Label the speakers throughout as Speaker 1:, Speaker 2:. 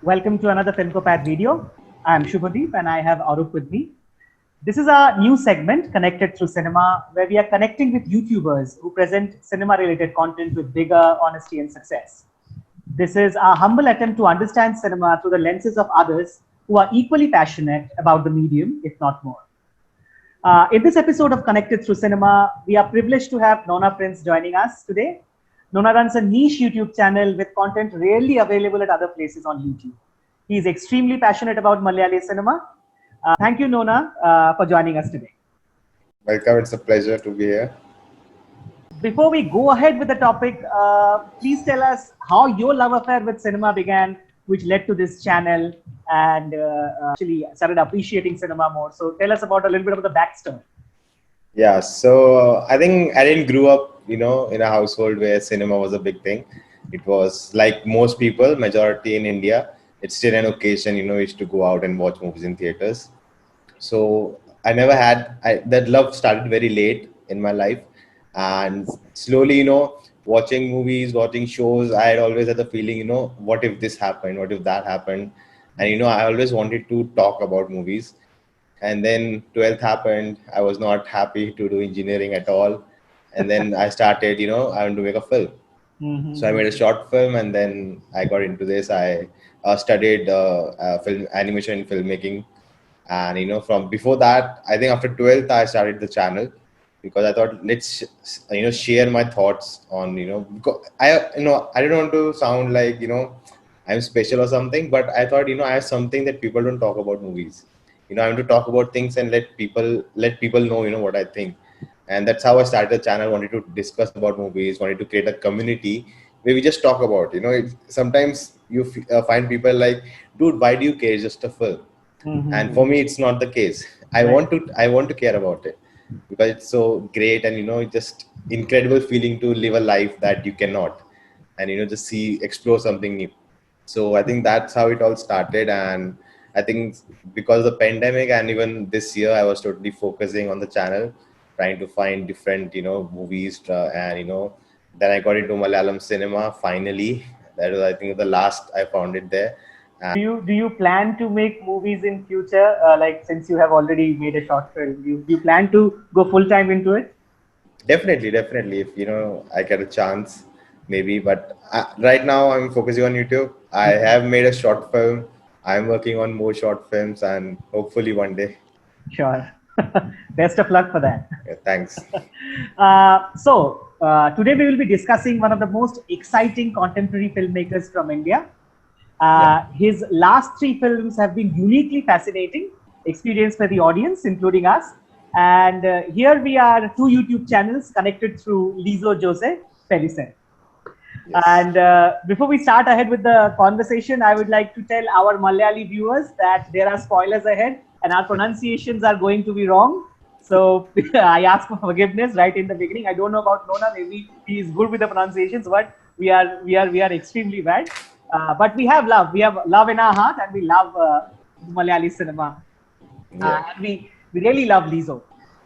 Speaker 1: Welcome to another Filmkopath video. I'm Shubhadeep and I have Arup with me. This is a new segment, Connected Through Cinema, where we are connecting with YouTubers who present cinema-related content with vigor, honesty, and success. This is a humble attempt to understand cinema through the lenses of others who are equally passionate about the medium, if not more. In this episode of Connected Through Cinema, we are privileged to have Nona Prince joining us today. Nona runs a niche YouTube channel with content rarely available at other places on YouTube. He is extremely passionate about Malayali cinema. Thank you, Nona, for joining us today.
Speaker 2: Welcome, it's a pleasure to be here.
Speaker 1: Before we go ahead with the topic, please tell us how your love affair with cinema began, which led to this channel and actually started appreciating cinema more. So tell us about a little bit of the backstory.
Speaker 2: Yeah, so I think I didn't grow up, in a household where cinema was a big thing. It was like most people, majority in India, it's still an occasion, used to go out and watch movies in theaters. So I never had, that love started very late in my life. And slowly, watching movies, watching shows, I had always had the feeling, what if this happened? What if that happened? And, I always wanted to talk about movies. And then 12th happened. I was not happy to do engineering at all. And then I started, I want to make a film. So I made a short film and then I got into this. I studied film animation and filmmaking. And, from before that, I think after 12th, I started the channel because I thought, let's, share my thoughts on, because I didn't want to sound like, I'm special or something, but I thought, I have something that people don't talk about movies. I want to talk about things and let people know, what I think. And that's how I started the channel. Wanted to discuss about movies, wanted to create a community where we just talk about, sometimes you find people like, dude, why do you care? It's just a film. And for me, it's not the case. I want to care about it because it's so great. And, it's just incredible feeling to live a life that you cannot, and, just explore something new. So I think that's how it all started. And I think because of the pandemic and even this year, I was totally focusing on the channel, trying to find different, movies. And, then I got into Malayalam cinema finally. That was, I think, the last I found it there.
Speaker 1: Do you plan to make movies in future? Like since you have already made a short film, do you plan to go full time into it?
Speaker 2: Definitely. If, I get a chance, maybe. But right now I'm focusing on YouTube. I have made a short film. I'm working on more short films and hopefully one day.
Speaker 1: Sure. Best of luck for that.
Speaker 2: Yeah, thanks.
Speaker 1: Today we will be discussing one of the most exciting contemporary filmmakers from India. His last 3 films have been uniquely fascinating experience for the audience, including us. And here we are, 2 YouTube channels connected through Lijo Jose Pellissery. Yes. And before we start ahead with the conversation, I would like to tell our Malayali viewers that there are spoilers ahead and our pronunciations are going to be wrong. So I ask for forgiveness right in the beginning. I don't know about Nona, maybe he is good with the pronunciations, but we are extremely bad. But we have love. We have love in our heart, and we love Malayali cinema. And we really love Lijo.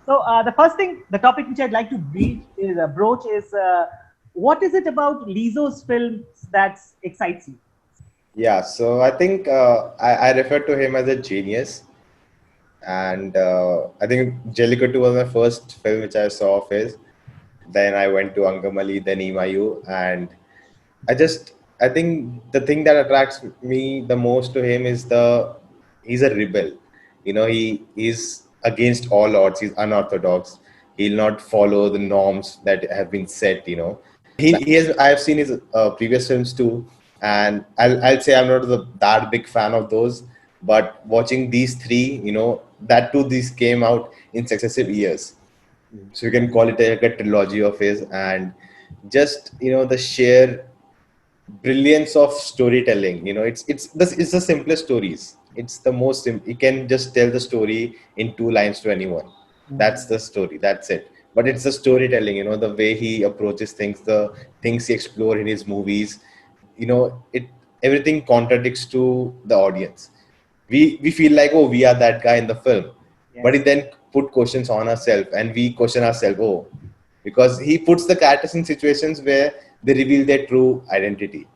Speaker 1: So the topic which I'd like to broach is what is it about Lijo's films that excites you?
Speaker 2: Yeah, so I think I refer to him as a genius. And I think Jallikattu was my first film which I saw of his. Then I went to Angamaly, then Imayu. And I think the thing that attracts me the most to him is he's a rebel. He is against all odds. He's unorthodox. He'll not follow the norms that have been set. I have seen his previous films too, and I'll say I'm not that big fan of those. But watching these 3, that too, these came out in successive years. So you can call it a trilogy of his, and just the sheer brilliance of storytelling. It's the simplest stories. It's the most you can just tell the story in 2 lines to anyone. That's the story, that's it. But it's the storytelling, the way he approaches things, the things he explores in his movies. Everything contradicts to the audience. We feel like, oh, we are that guy in the film. Yes. But he then put questions on ourselves and we question ourselves, oh, because he puts the characters in situations where they reveal their true identity,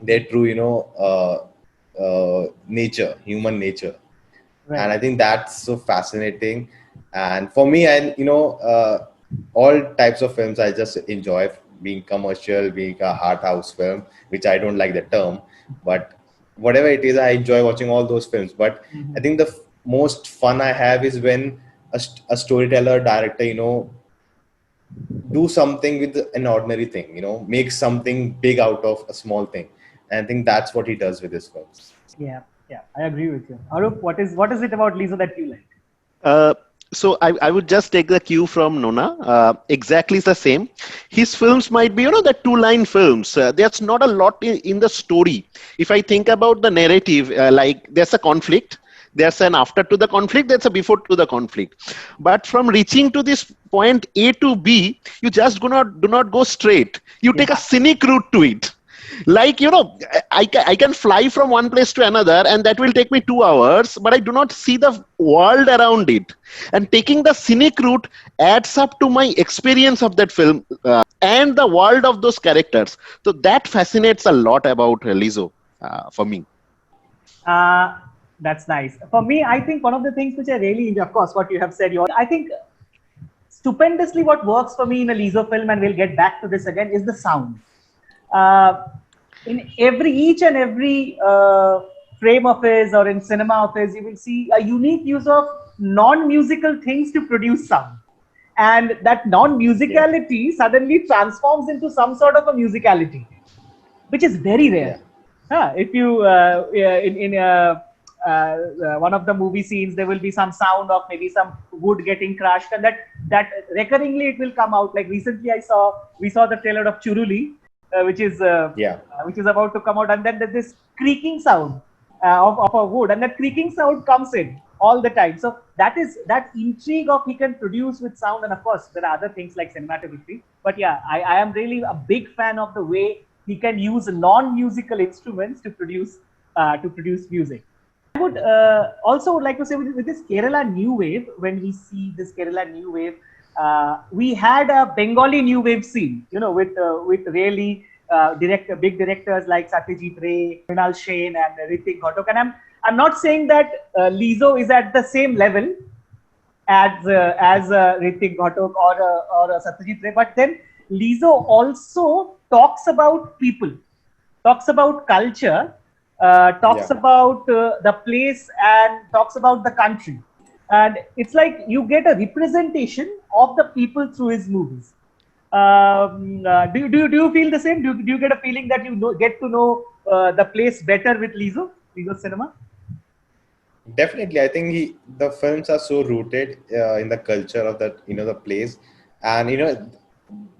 Speaker 2: their true, nature, human nature.
Speaker 1: Right.
Speaker 2: And I think that's so fascinating. And for me, all types of films I just enjoy, being commercial, being a art house film, which I don't like the term, but whatever it is, I enjoy watching all those films. But I think the most fun I have is when a storyteller, director, do something with an ordinary thing, make something big out of a small thing. And I think that's what he does with his films.
Speaker 1: Yeah, yeah, I agree with you. Arup, what is it about Lizo that you like?
Speaker 3: Uh, so I would just take the cue from Nona. Exactly the same. His films might be, the two-line films. There's not a lot in the story. If I think about the narrative, like there's a conflict, there's an after to the conflict, there's a before to the conflict. But from reaching to this point A to B, you just do not go straight. You take a scenic route to it. Like, I can fly from one place to another and that will take me 2 hours, but I do not see the world around it. And taking the scenic route adds up to my experience of that film and the world of those characters. So that fascinates a lot about Lizo for me.
Speaker 1: That's nice. For me, I think one of the things which I really enjoy, of course, what you have said, I think stupendously what works for me in a Lizo film, and we'll get back to this again, is the sound. In each and every frame of his or in cinema of his, you will see a unique use of non-musical things to produce sound. And that non-musicality suddenly transforms into some sort of a musicality, which is very rare. If you, one of the movie scenes, there will be some sound of maybe some wood getting crushed, and that recurringly it will come out. Like recently we saw the trailer of Churuli, which is about to come out, and then there's this creaking sound of a wood, and that creaking sound comes in all the time. So that intrigue of he can produce with sound, and of course there are other things like cinematography. But yeah, I am really a big fan of the way he can use non-musical instruments to produce music. I would also like to say with this Kerala New Wave, when we see this Kerala New Wave, we had a Bengali New Wave scene, with really big directors like Satyajit Ray, Mrinal Sen, and Hrithik Ghatak. And I'm not saying that Lizo is at the same level as Hrithik Ghatak or Satyajit Ray, but then Lizo also talks about people, talks about culture, talks about the place, and talks about the country. And it's like you get a representation of the people through his movies. Do you feel the same? Do you get a feeling that you get to know the place better with Lizo cinema?
Speaker 2: Definitely, I think the films are so rooted in the culture of that, the place, and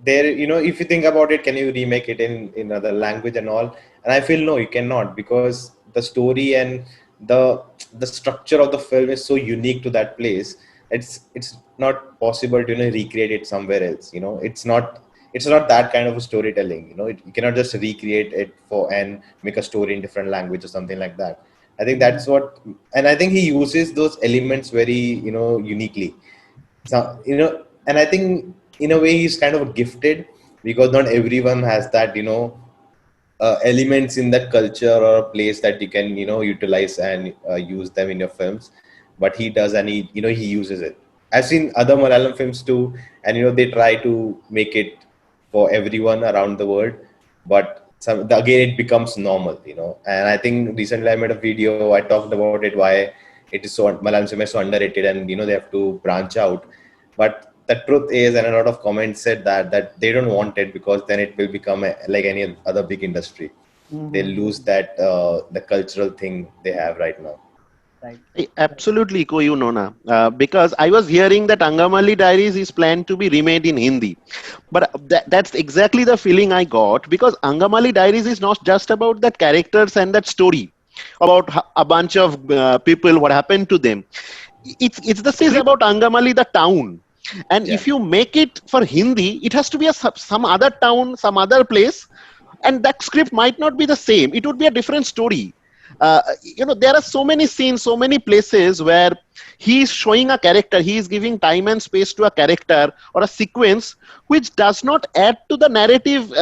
Speaker 2: there, if you think about it, can you remake it in other language and all? And I feel no, you cannot, because the story and the structure of the film is so unique to that place. It's not possible to recreate it somewhere else. It's not that kind of a storytelling. You cannot just recreate it and make a story in different language or something like that. I think that's what, and I think he uses those elements very uniquely. So and I think in a way he's kind of gifted, because not everyone has that elements in that culture or place that you can utilize and use them in your films. But he does, and he uses it. I've seen other Malayalam films too, and they try to make it for everyone around the world, but again it becomes normal. And I think recently I made a video, I talked about it, why it is so Malayalam cinema is so underrated, and they have to branch out. But the truth is, and a lot of comments said that they don't want it, because then it will become like any other big industry. They lose that the cultural thing they have right now.
Speaker 1: Right.
Speaker 3: I absolutely echo you, Nona, because I was hearing that Angamaly Diaries is planned to be remade in Hindi. But that's exactly the feeling I got, because Angamaly Diaries is not just about that characters and that story, about a bunch of people, what happened to them. It's the same about Angamaly, the town. And if you make it for Hindi, it has to be some other town, some other place, and that script might not be the same. It would be a different story. There are so many scenes, so many places where he is showing a character, he is giving time and space to a character or a sequence which does not add to the narrative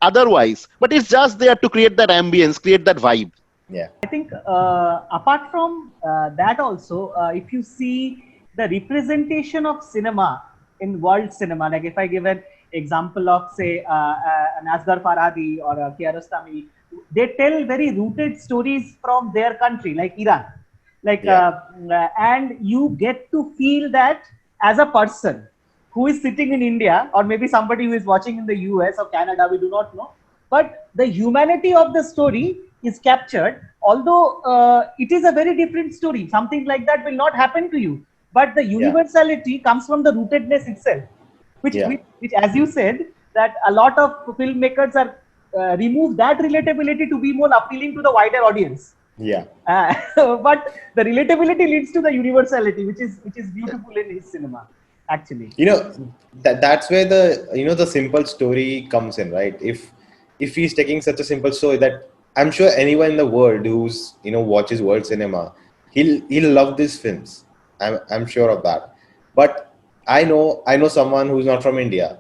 Speaker 3: otherwise, but it's just there to create that ambience, create that vibe.
Speaker 2: Yeah.
Speaker 1: I think apart from that also, if you see the representation of cinema in world cinema, like if I give an example of say an Asghar Farhadi or Kiarostami, they tell very rooted stories from their country, like Iran. Like,
Speaker 2: Yeah.
Speaker 1: and you get to feel that as a person who is sitting in India, or maybe somebody who is watching in the US or Canada, we do not know. But the humanity of the story is captured, although it is a very different story. Something like that will not happen to you. But the
Speaker 2: Yeah.
Speaker 1: universality comes from the rootedness itself,
Speaker 2: Yeah.
Speaker 1: which as you said, that a lot of filmmakers are remove that relatability to be more appealing to the wider audience.
Speaker 2: Yeah.
Speaker 1: Uh, but the relatability leads to the universality, which is beautiful in his cinema, actually.
Speaker 2: You know, that's where the, you know, the simple story comes in, right? If he's taking such a simple story that I'm sure anyone in the world who's, you know, watches world cinema, he'll love these films. I'm sure of that. But I know someone who's not from India,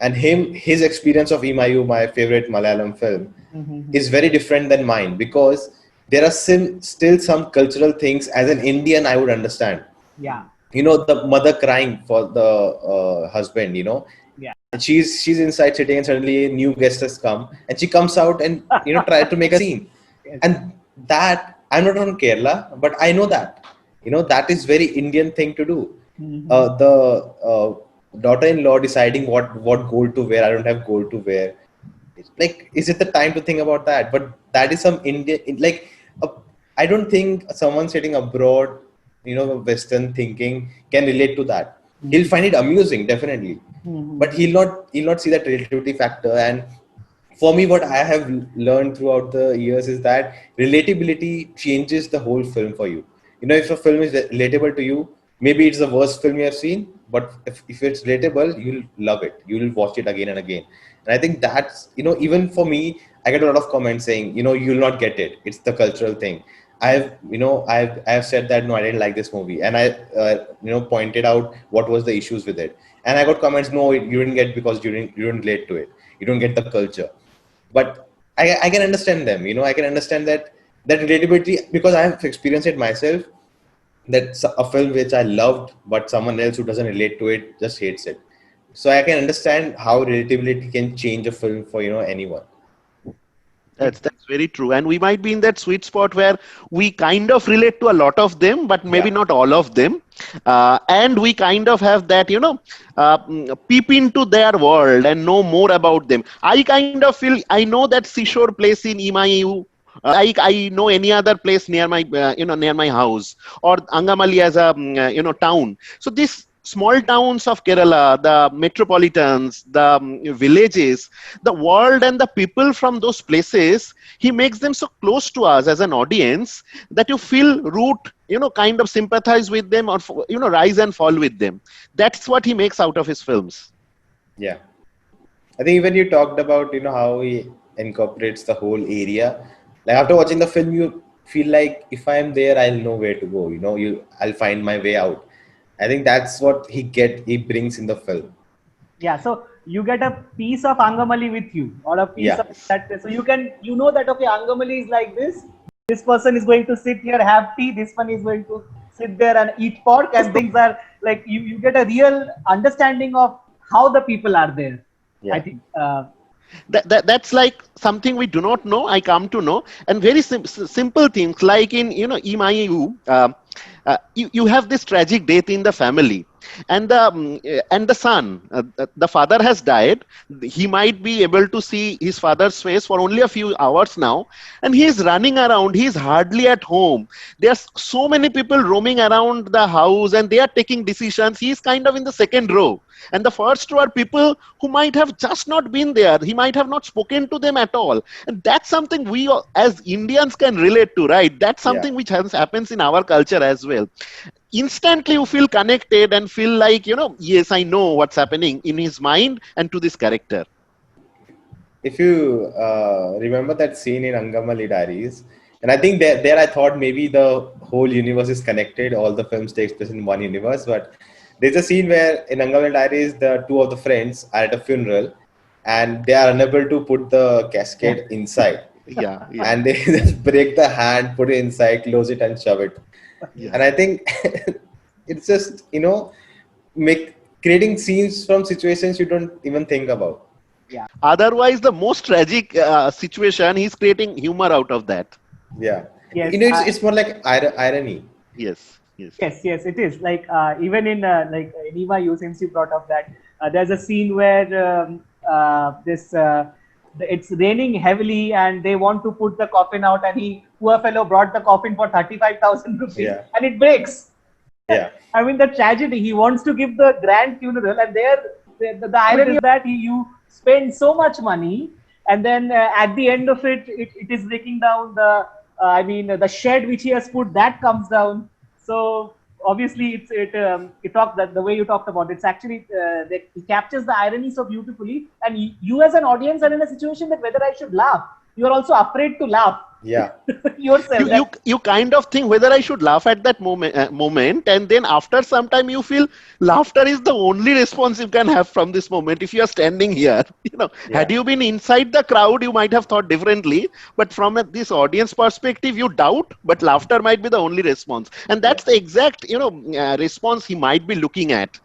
Speaker 2: and his experience of Imayu, my favorite Malayalam film,
Speaker 1: Mm-hmm.
Speaker 2: is very different than mine, because there are still some cultural things as an Indian I would understand.
Speaker 1: Yeah,
Speaker 2: You know, the mother crying for the husband, you know,
Speaker 1: yeah.
Speaker 2: and she's inside sitting, and suddenly a new guest has come, and she comes out and, you know, try to make a scene.
Speaker 1: Yes.
Speaker 2: And that, I'm not from Kerala, but I know that, you know, that is very Indian thing to do.
Speaker 1: Mm-hmm.
Speaker 2: The daughter-in-law deciding what gold to wear. I don't have gold to wear. It's like, is it the time to think about that? But that is some Indian, like, uh, I don't think someone sitting abroad, you know, Western thinking, can relate to that. He'll find it amusing, definitely, but
Speaker 1: Mm-hmm.
Speaker 2: he'll not see that relativity factor. And for me, what I have learned throughout the years is that relatability changes the whole film for you. You know, if a film is relatable to you, maybe it's the worst film you have seen, but if it's relatable, you'll love it. You'll watch it again and again. And I think that's, you know, even for me, I get a lot of comments saying, you know, you'll not get it. It's the cultural thing. I've said that no, I didn't like this movie, and I pointed out what was the issues with it, and I got comments, no, you didn't get because you didn't relate to it, you don't get the culture. But I can understand them. You know, I can understand that relatability, because I have experienced it myself. That's a film which I loved, but someone else who doesn't relate to it just hates it. So I can understand how relatability can change a film for, you know, anyone.
Speaker 3: That's very true. And we might be in that sweet spot where we kind of relate to a lot of them, but maybe
Speaker 2: Yeah,
Speaker 3: not all of them. And we kind of have that, peep into their world and know more about them. I kind of feel I know that seashore place in Imayu. I know any other place near my near my house, or Angamaly as a town. So these small towns of Kerala, the metropolitans, the villages, the world and the people from those places, he makes them so close to us as an audience that you feel root, kind of sympathize with them, or rise and fall with them. That's what he makes out of his films.
Speaker 2: yeah. I think even you talked about, you know, how he incorporates the whole area. Like after watching the film, you feel like if I am there, I'll know where to go. You know, I'll find my way out. I think that's what he brings in the film.
Speaker 1: Yeah, so you get a piece of Angamaly with you, or a piece
Speaker 2: Yeah,
Speaker 1: of that. So you know that okay, Angamaly is like this. This person is going to sit here, have tea. This one is going to sit there and eat pork, and things are like you get a real understanding of how the people are there. I
Speaker 2: yeah,
Speaker 1: think.
Speaker 3: That's like something we do not know. I come to know, and very simple things like in Imayu, you have this tragic death in the family, and the son, the father has died. He might be able to see his father's face for only a few hours now, and he is running around. He is hardly at home. There's so many people roaming around the house, and they are taking decisions. He is kind of in the second row, and the first two are people who might have just not been there. He might have not spoken to them at all. And that's something we as Indians can relate to, right? That's
Speaker 2: yeah.
Speaker 3: something which happens in our culture as well. Instantly you feel connected and feel like, yes, I know what's happening in his mind and to this character.
Speaker 2: If you remember that scene in Angamaly Diaries, and I think there I thought maybe the whole universe is connected. All the films takes place in one universe, but there's a scene where in Angamaly Diaries, the two of the friends are at a funeral, and they are unable to put the
Speaker 1: Yeah.
Speaker 2: casket inside.
Speaker 3: Yeah, yeah,
Speaker 2: and they just break the hand, put it inside, close it, and shove it.
Speaker 3: yeah.
Speaker 2: And I think it's just, make creating scenes from situations you don't even think about.
Speaker 1: Yeah.
Speaker 3: Otherwise, the most tragic situation, he's creating humor out of that.
Speaker 2: Yeah,
Speaker 1: Yes.
Speaker 2: it's more like irony.
Speaker 3: Yes, yes.
Speaker 1: Yes, yes, it is. Like even in like Enima, you since you brought up that there's a scene where it's raining heavily and they want to put the coffin out, and poor fellow brought the coffin for 35,000 rupees
Speaker 2: Yeah,
Speaker 1: and it breaks.
Speaker 2: yeah,
Speaker 1: I mean, the tragedy. He wants to give the grand funeral, and the irony is that you spend so much money, and then at the end of it is breaking down. The shed which he has put, that comes down. So obviously, it talks that the way you talked about. It's actually he captures the irony so beautifully, and you as an audience are in a situation that whether I should laugh, you are also afraid to laugh
Speaker 2: yeah,
Speaker 1: yourself.
Speaker 3: You kind of think whether I should laugh at that moment, and then after some time you feel laughter is the only response you can have from this moment. If you are standing here, had
Speaker 2: yeah,
Speaker 3: you been inside the crowd, you might have thought differently. But from this audience perspective, you doubt, but laughter might be the only response, and
Speaker 2: yeah,
Speaker 3: that's the exact response he might be looking at,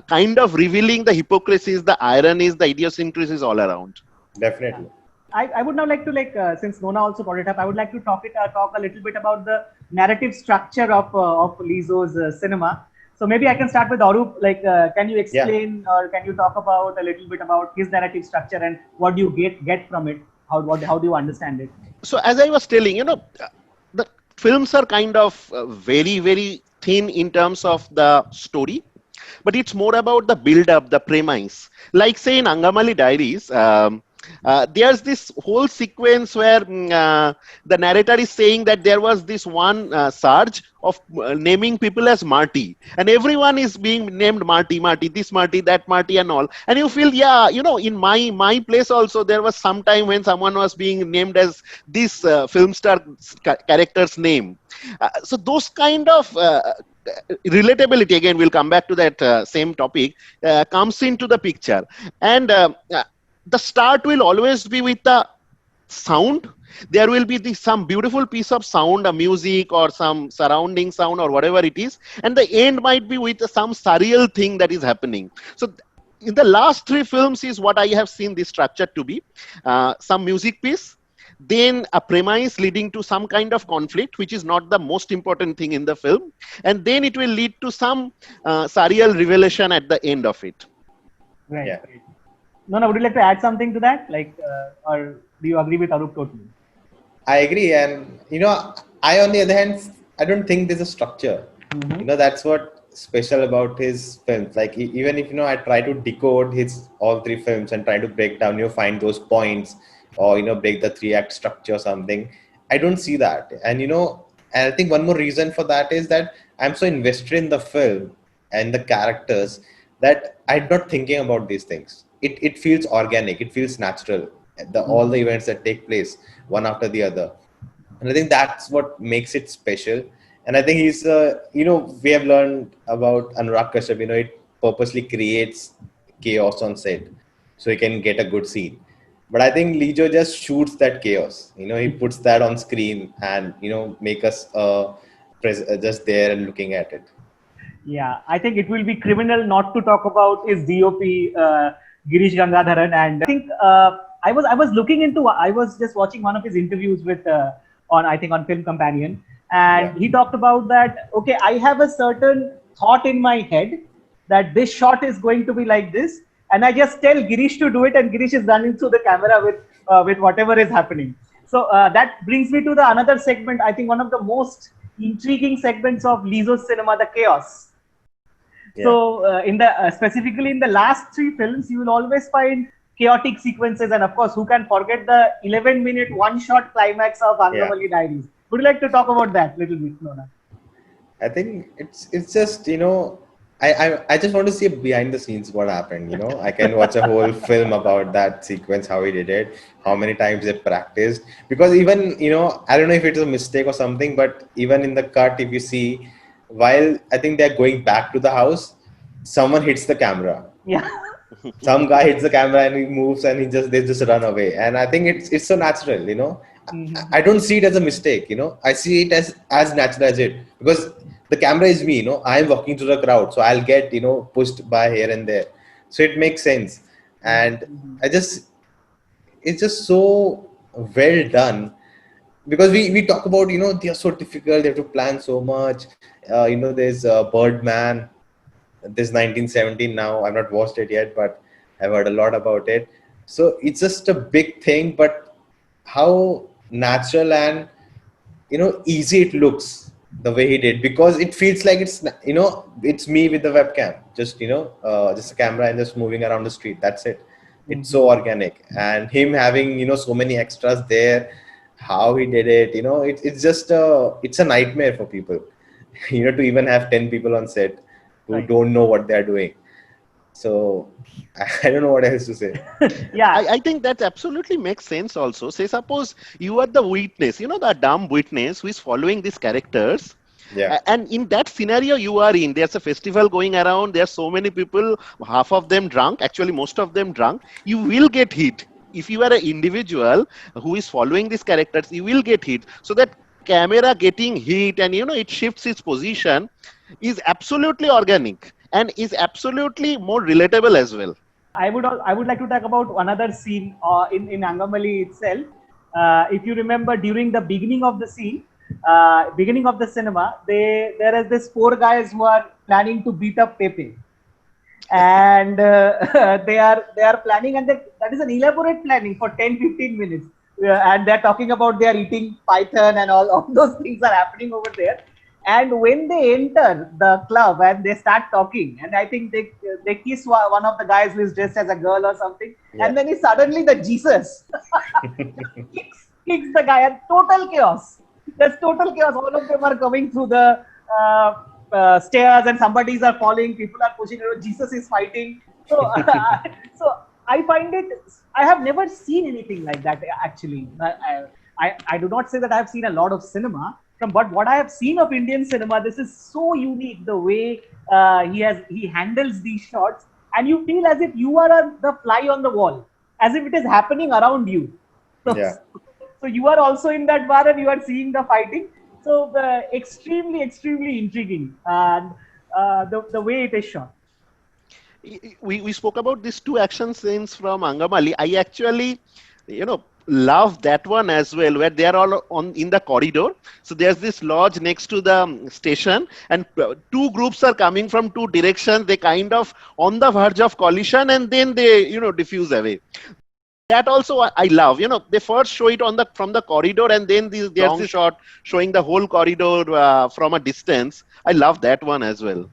Speaker 3: kind of revealing the hypocrisies, the ironies, the idiosyncrasies all around.
Speaker 2: definitely.
Speaker 1: I would now like to since Nona also brought it up, I would like to talk a little bit about the narrative structure of Lijo's cinema. So maybe I can start with Arup. Can you explain or can you talk about a little bit about his narrative structure and what do you get from it? How do you understand it?
Speaker 3: So as I was telling, the films are kind of very, very thin in terms of the story, but it's more about the build up, the premise. Like say in Angamaly Diaries, there's this whole sequence where the narrator is saying that there was this one surge of naming people as Marty, and everyone is being named Marty, Marty, this Marty, that Marty, and all. And you feel, yeah, in my place also there was some time when someone was being named as this film star character's name. So those kind of relatability, again we'll come back to that same topic, comes into the picture. And the start will always be with the sound. There will be some beautiful piece of sound, a music or some surrounding sound or whatever it is, and the end might be with some surreal thing that is happening. So in the last three films is what I have seen this structure to be. Some music piece, then a premise leading to some kind of conflict, which is not the most important thing in the film, and then it will lead to some surreal revelation at the end of it.
Speaker 1: Right.
Speaker 2: Yeah.
Speaker 1: Right. Nona, would you like to add something to that? Or do you agree with Arup totally?
Speaker 2: I agree, and I on the other hand, I don't think there's a structure. That's what special about his films. Like even if I try to decode his all three films and try to break down, find those points, or break the 3-act structure or something. I don't see that, and and I think one more reason for that is that I'm so invested in the film and the characters that I'm not thinking about these things. It feels organic, it feels natural. All the events that take place one after the other, and I think that's what makes it special. And I think he's we have learned about Anurag Kashyap. It purposely creates chaos on set so he can get a good scene. But I think Lijo just shoots that chaos. He puts that on screen and make us just there and looking at it.
Speaker 1: Yeah, I think it will be criminal not to talk about his DOP, Girish Gangadharan, and I think I was just watching one of his interviews with on Film Companion, and he talked about that. Okay, I have a certain thought in my head that this shot is going to be like this, and I just tell Girish to do it, and Girish is running through the camera with whatever is happening. So that brings me to the another segment. I think one of the most intriguing segments of Lijo's cinema, the chaos. Yeah. So specifically in the last three films, you will always find chaotic sequences, and of course, who can forget the 11-minute one-shot climax of Angamaly Diaries? Would you like to talk about that a little bit, Nona?
Speaker 2: I think it's just I just want to see behind the scenes what happened. I can watch a whole film about that sequence, how he did it, how many times they practiced. Because even I don't know if it's a mistake or something, but even in the cut, if you see, while I think they're going back to the house, someone hits the camera.
Speaker 1: Yeah.
Speaker 2: Some guy hits the camera and he moves and they just run away. And I think it's so natural, you know. I don't see it as a mistake, you know. I see it as natural as it, because the camera is me, you know. I'm walking through the crowd, so I'll get, you know, pushed by here and there. So it makes sense. And it's just so well done, because we talk about, you know, they are so difficult, they have to plan so much. You know, there's Birdman, there's 1917 now. I've not watched it yet, but I've heard a lot about it. So it's just a big thing, but how natural and, you know, easy it looks the way he did, because it feels like it's, you know, it's me with the webcam, just, you know, just a camera and just moving around the street. That's it. It's so organic, and him having, you know, so many extras there, how he did it, you know, it's just it's a nightmare for people, you know, to even have 10 people on set who don't know what they're doing. So I don't know what else to say.
Speaker 1: Yeah,
Speaker 3: I think that absolutely makes sense also. Say, suppose you are the witness, you know, the dumb witness who is following these characters.
Speaker 2: Yeah.
Speaker 3: And in that scenario you are in, there's a festival going around, there are so many people, half of them drunk, actually most of them drunk, you will get hit. If you are an individual who is following these characters, you will get hit. So that camera getting hit and, you know, it shifts its position is absolutely organic and is absolutely more relatable as well.
Speaker 1: I would like to talk about another scene in Angamaly itself. If you remember, during the beginning of the scene, beginning of the cinema, there is this four guys who are planning to beat up Pepe, and they are planning, and that is an elaborate planning for 10-15 minutes. And they're talking about they are eating python and all those things are happening over there. And when they enter the club and they start talking, and I think they kiss one of the guys who is dressed as a girl or something, and then suddenly the Jesus kicks the guy, and total chaos. There's total chaos. All of them are coming through the stairs, and somebody's are falling. People are pushing. Jesus is fighting. So, so I find it. I have never seen anything like that. Actually, I do not say that I have seen a lot of cinema. But what I have seen of Indian cinema, this is so unique. The way he handles these shots, and you feel as if you are the fly on the wall, as if it is happening around you. So, so you are also in that bar and you are seeing the fighting. So extremely intriguing, and the way it is shot.
Speaker 3: We spoke about these two action scenes from Angamaly. I actually, you know, love that one as well, where they are all on in the corridor. So there's this lodge next to the station, and two groups are coming from two directions. They kind of on the verge of collision, and then they, you know, diffuse away. That also I love. You know, they first show it on the from the corridor, and then there's this shot showing the whole corridor from a distance. I love that one as well.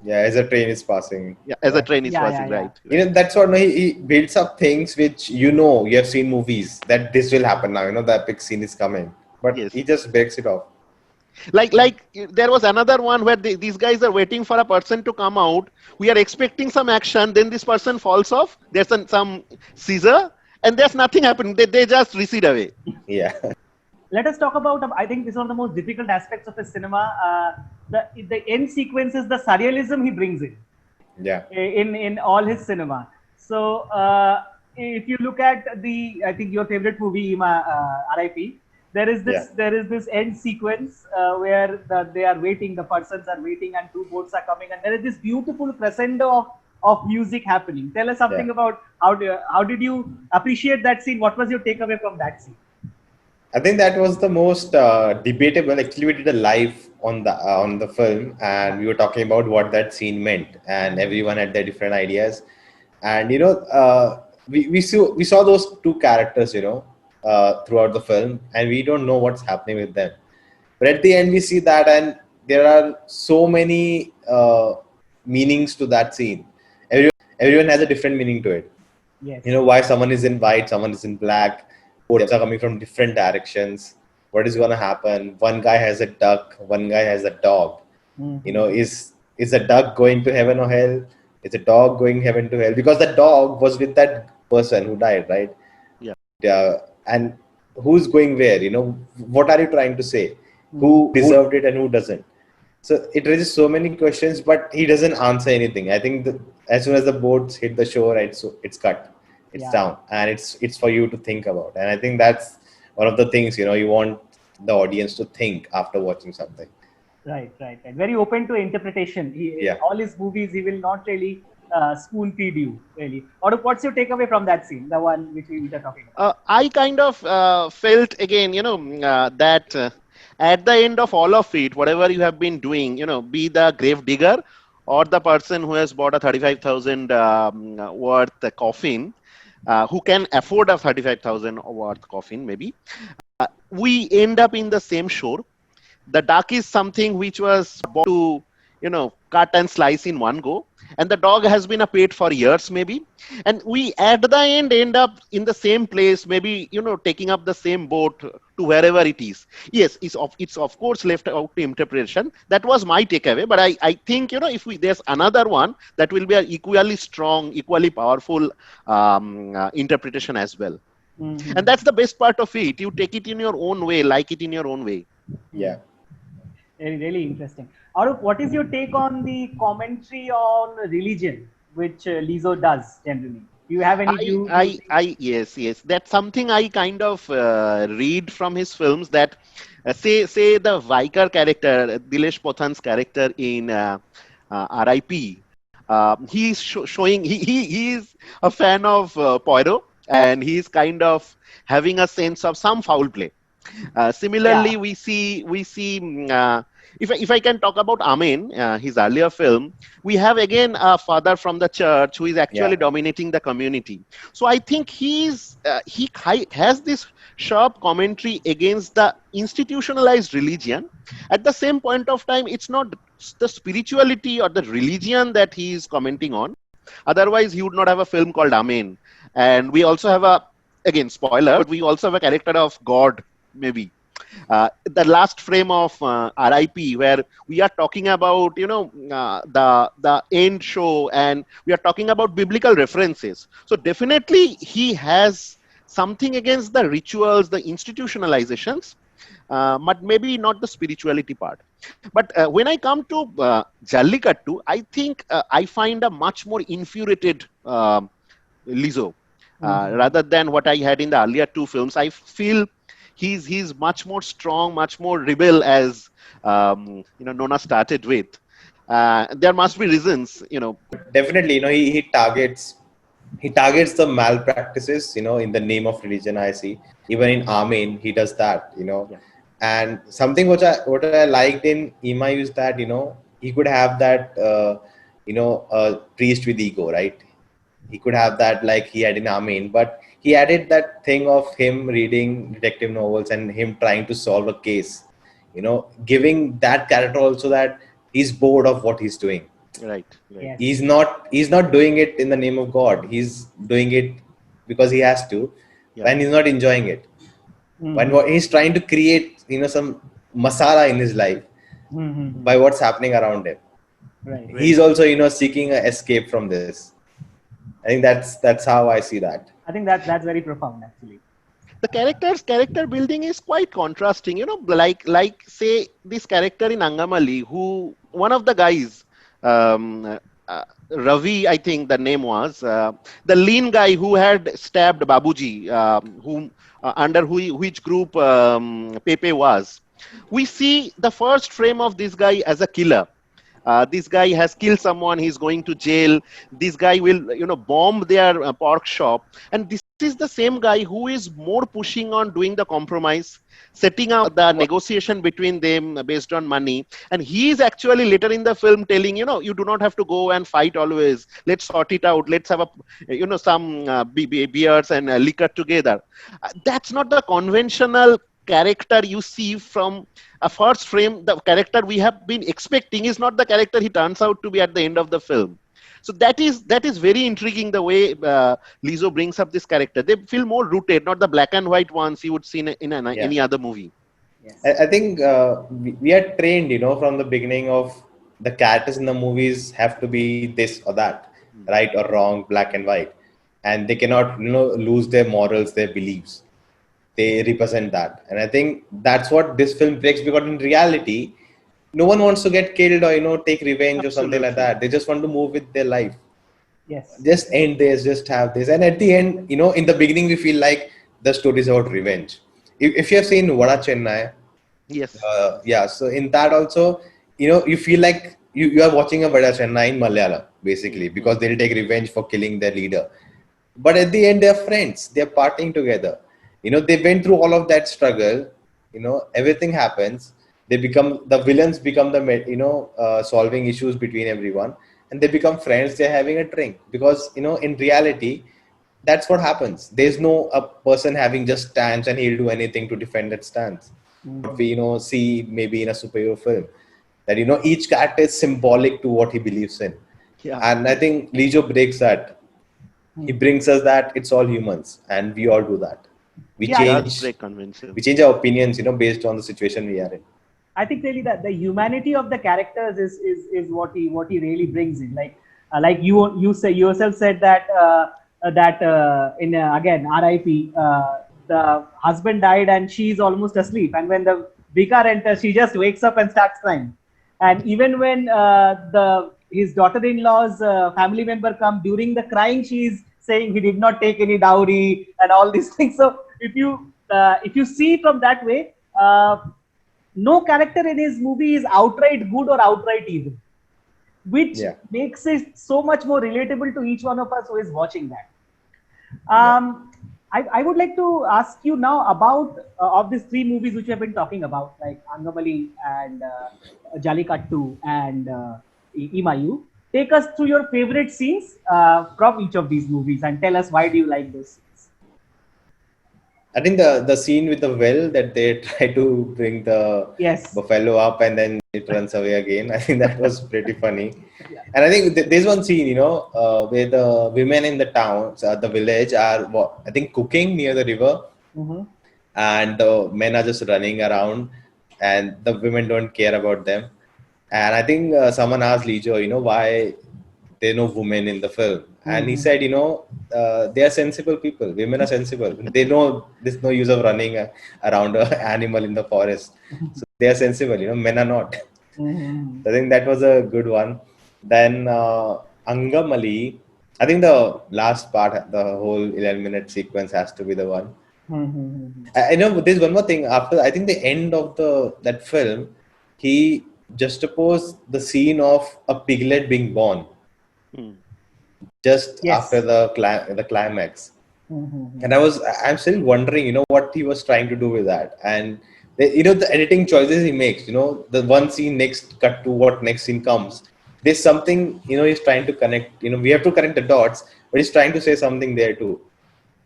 Speaker 2: Yeah, as a train is passing.
Speaker 3: Yeah, as a train is passing, right.
Speaker 2: You know, that's what he builds up things which, you know, you have seen movies that this will happen now. You know, the epic scene is coming, but he just breaks it off.
Speaker 3: Like there was another one where these guys are waiting for a person to come out. We are expecting some action, then this person falls off. There's some scissor, and there's nothing happening. They just recede away.
Speaker 2: Yeah.
Speaker 1: Let us talk about, I think this is one of the most difficult aspects of his cinema. The end sequences, the surrealism he brings in.
Speaker 2: Yeah.
Speaker 1: In all his cinema. So if you look at I think your favorite movie, R.I.P., there is this end sequence where they are waiting, the persons are waiting, and two boats are coming, and there is this beautiful crescendo of music happening. Tell us something about how did you appreciate that scene? What was your takeaway from that scene?
Speaker 2: I think that was the most debatable. Actually, we did a live on the film, and we were talking about what that scene meant, and everyone had their different ideas. And you know, we saw those two characters, you know, throughout the film, and we don't know what's happening with them. But at the end, we see that, and there are so many meanings to that scene. Everyone has a different meaning to it.
Speaker 1: Yes.
Speaker 2: You know, why someone is in white, someone is in black. Boats are coming from different directions. What is going to happen? One guy has a duck, one guy has a dog. You know, is a duck going to heaven or hell? Is a dog going heaven to hell? Because the dog was with that person who died, right? Yeah. And who's going where? You know, what are you trying to say? Who deserved it and who doesn't? So it raises so many questions, but he doesn't answer anything. I think as soon as the boats hit the shore, right, so it's cut, it's down, and it's for you to think about. And I think that's one of the things, you know, you want the audience to think after watching something.
Speaker 1: Right. Very open to interpretation. All his movies, he will not really spoon feed you, really. Or what's your takeaway from that scene, the one which we were talking about?
Speaker 3: I kind of felt again, that at the end of all of it, whatever you have been doing, be the grave digger or the person who has bought a 35,000 worth coffin, who can afford a 35,000 worth coffin, maybe, we end up in the same shore. The duck is something which was bought to, cut and slice in one go. And the dog has been a pet for years, maybe. And we at the end up in the same place, maybe, taking up the same boat to wherever it is. Yes, it's of course left out to interpretation. That was my takeaway. But I think, if there's another one, that will be an equally strong, equally powerful interpretation as well.
Speaker 1: Mm-hmm.
Speaker 3: And that's the best part of it. You take it in your own way, like it in your own way.
Speaker 2: Yeah.
Speaker 1: Really interesting. Arup, what is your take on the commentary on religion, which Lijo does generally? Do you have any view?
Speaker 3: Yes. That's something I kind of read from his films. That say the vigour character, Dilesh Pothan's character in R.I.P. He's showing he is a fan of Poirot, and he's kind of having a sense of some foul play. Similarly, we see if I can talk about Amen, his earlier film, we have again a father from the church who is actually dominating the community. So I think he has this sharp commentary against the institutionalized religion. At the same point of time, it's not the spirituality or the religion that he is commenting on. Otherwise, he would not have a film called Amen. And we also have again, spoiler, but we also have a character of God, maybe. The last frame of R.I.P., where we are talking about, the end show, and we are talking about biblical references. So definitely he has something against the rituals, the institutionalizations, but maybe not the spirituality part. But when I come to Jallikattu, I think I find a much more infuriated Lijo. Rather than what I had in the earlier two films. I feel he's much more strong, much more rebel, as Nona started with. There must be reasons,
Speaker 2: Definitely, he targets the malpractices, in the name of religion. I see even in Amen he does that, and something what I liked in Ima is that he could have that a priest with ego, right? He could have that like he had in Amen, but he added that thing of him reading detective novels and him trying to solve a case, giving that character also that he's bored of what he's doing.
Speaker 3: Right.
Speaker 1: Yes.
Speaker 2: He's not doing it in the name of God. He's doing it because he has to, and he's not enjoying it. When he's trying to create, some masala in his life by what's happening around him.
Speaker 1: Right.
Speaker 2: He's also, seeking an escape from this. I think that's how I see that.
Speaker 1: I think that's very profound, actually.
Speaker 3: The character building is quite contrasting, like say this character in Angamaly, who one of the guys, Ravi, I think the name was, the lean guy who had stabbed Babuji, under which group Pepe was. We see the first frame of this guy as a killer. This guy has killed someone. He's going to jail. This guy will, bomb their pork shop. And this is the same guy who is more pushing on doing the compromise, setting up the negotiation between them based on money. And he is actually later in the film telling, you do not have to go and fight always. Let's sort it out. Let's have some beers and liquor together. That's not the conventional character you see from a first frame. The character we have been expecting is not the character he turns out to be at the end of the film. So that is very intriguing, the way Lijo brings up this character. They feel more rooted, not the black and white ones you would see in any other movie.
Speaker 2: Yes. I think we are trained, from the beginning of the characters in the movies have to be this or that, right or wrong, black and white, and they cannot, lose their morals, their beliefs. They represent that, and I think that's what this film breaks, because in reality no one wants to get killed or, take revenge or something like
Speaker 3: Absolutely.
Speaker 2: that. They just want to move with their life.
Speaker 1: Yes.
Speaker 2: Just end this, just have this. And at the end, in the beginning, we feel like the story is about revenge. If you have seen Vada Chennai,
Speaker 3: Yes.
Speaker 2: yeah, so in that also, you feel like you are watching a Vada Chennai in Malayalam, basically, because they'll take revenge for killing their leader. But at the end, they're friends. They're partying together. They went through all of that struggle. Everything happens. The villains become solving issues between everyone, and they become friends. They're having a drink because, in reality, that's what happens. There's no a person having just stance and he'll do anything to defend that stance. What we, see maybe in a superhero film, that, each character is symbolic to what he believes in.
Speaker 3: Yeah.
Speaker 2: And I think Lijo breaks that. He brings us that it's all humans, and we all do that. We
Speaker 1: Yeah,
Speaker 3: Does
Speaker 2: change,
Speaker 3: break convention.
Speaker 2: we change our opinions, based on the situation we are in.
Speaker 1: I think really that the humanity of the characters is what he really brings in. Like you say yourself said that in again R.I.P. The husband died and she's almost asleep, and when the vicar enters, she just wakes up and starts crying. And even when the his daughter-in-law's family member come during the crying, she's saying he did not take any dowry and all these things. So if you see from that way. No character in his movie is outright good or outright evil, which
Speaker 2: Yeah.
Speaker 1: makes it so much more relatable to each one of us who is watching that. I would like to ask you now about of these three movies which we have been talking about, like Angamaly and Jallikattu and Imayu. Take us through your favorite scenes from each of these movies and tell us why do you like those scenes.
Speaker 2: I think the scene with the well that they try to bring the
Speaker 1: Yes.
Speaker 2: buffalo up and then it runs away again. I think that was pretty funny.
Speaker 1: Yeah.
Speaker 2: And I think there's one scene, where the women in the town, the village, are I think cooking near the river, and the men are just running around, and the women don't care about them. And I think someone asked Lijo, why there are no women in the film, and he said, they are sensible people. Women are sensible. They know there's no use of running around an animal in the forest, so they are sensible. Men are not. I think that was a good one. Then Angamaly, I think the last part, the whole 11-minute sequence has to be the one. I know there's one more thing after. I think the end of that film, he juxtaposed the scene of a piglet being born just
Speaker 1: Yes.
Speaker 2: after the climax. And I'm still wondering, what he was trying to do with that. And the editing choices he makes, the one scene next cut to what next scene comes. There's something, he's trying to connect. We have to connect the dots, but he's trying to say something there too.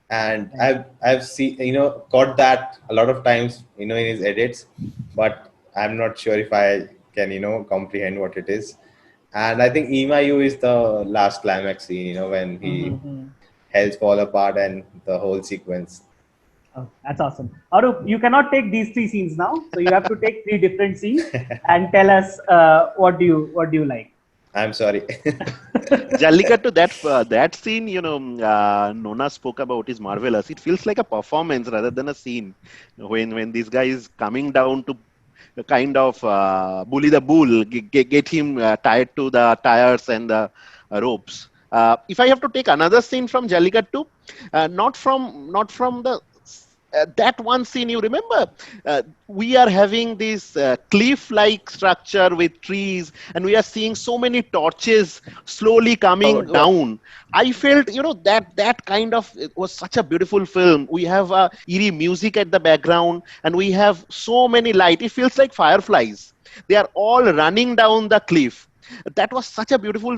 Speaker 2: And I've seen, caught that a lot of times, in his edits, but I'm not sure if I can, comprehend what it is. And I think Imayu is the last climax scene, when he hells fall apart and the whole sequence.
Speaker 1: Oh, that's awesome. Arup, you cannot take these three scenes now, so you have to take three different scenes and tell us what do you like.
Speaker 2: I'm sorry.
Speaker 3: Jallikattu, that scene, Nona spoke about is marvelous. It feels like a performance rather than a scene. When this guy is coming down to kind of bully the bull, get him tied to the tires and the ropes. If I have to take another scene from Jallikattu, not from the that one scene, you remember, we are having this cliff-like structure with trees, and we are seeing so many torches slowly coming down. I felt, that kind of, it was such a beautiful film. We have eerie music at the background, and we have so many light. It feels like fireflies. They are all running down the cliff. That was such a beautiful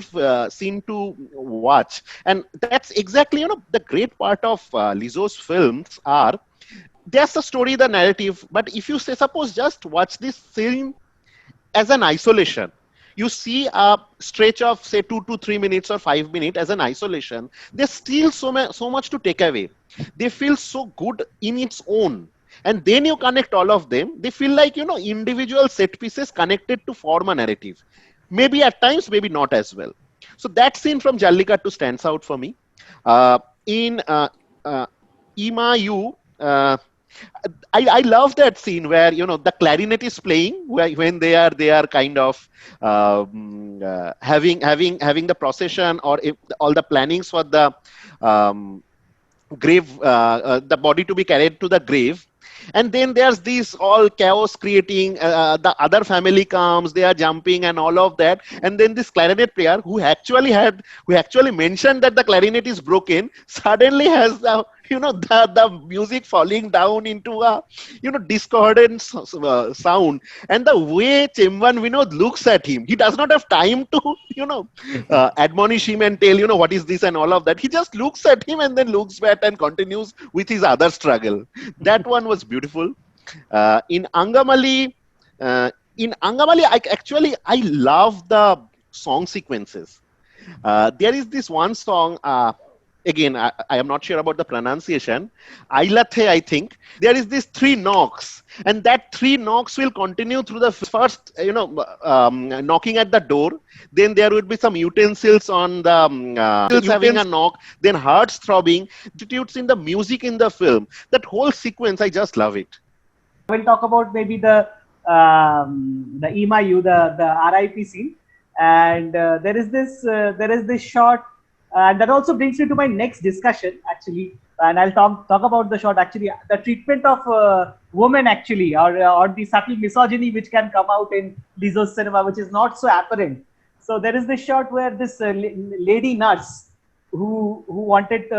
Speaker 3: scene to watch, and that's exactly, the great part of Lizo's films are. There's the story, the narrative, but if you say, suppose just watch this scene as an isolation, you see a stretch of say 2 to 3 minutes or 5 minutes as an isolation, there's still so much to take away. They feel so good in its own, and then you connect all of them, they feel like, individual set pieces connected to form a narrative, maybe at times, maybe not as well. So that scene from Jallikattu stands out for me. In Ima Yu, I love that scene where the clarinet is playing when they are kind of having the procession, or if all the plannings for the um, grave, the body to be carried to the grave. And then there's this all chaos creating, the other family comes, they are jumping and all of that. And then this clarinet player who actually mentioned that the clarinet is broken, suddenly has the music falling down into a discordant sound. And the way Chemban Vinod looks at him, he does not have time to admonish him and tell what is this and all of that. He just looks at him and then looks back and continues with his other struggle. That one was beautiful. In Angamaly, I love the song sequences. There is this one song, again, I am not sure about the pronunciation, Ailathe, I think. There is this 3 knocks, and that 3 knocks will continue through the first, knocking at the door. Then there would be some utensils on the having a knock, then hearts throbbing, institutes in the music in the film. That whole sequence, I just love it.
Speaker 1: We'll talk about maybe the Imayu, the RIP scene, and there is this shot, and that also brings me to my next discussion actually, and I'll talk about the shot actually, the treatment of women actually, or the subtle misogyny which can come out in Lijo's cinema, which is not so apparent. So there is this shot where this lady nurse who wanted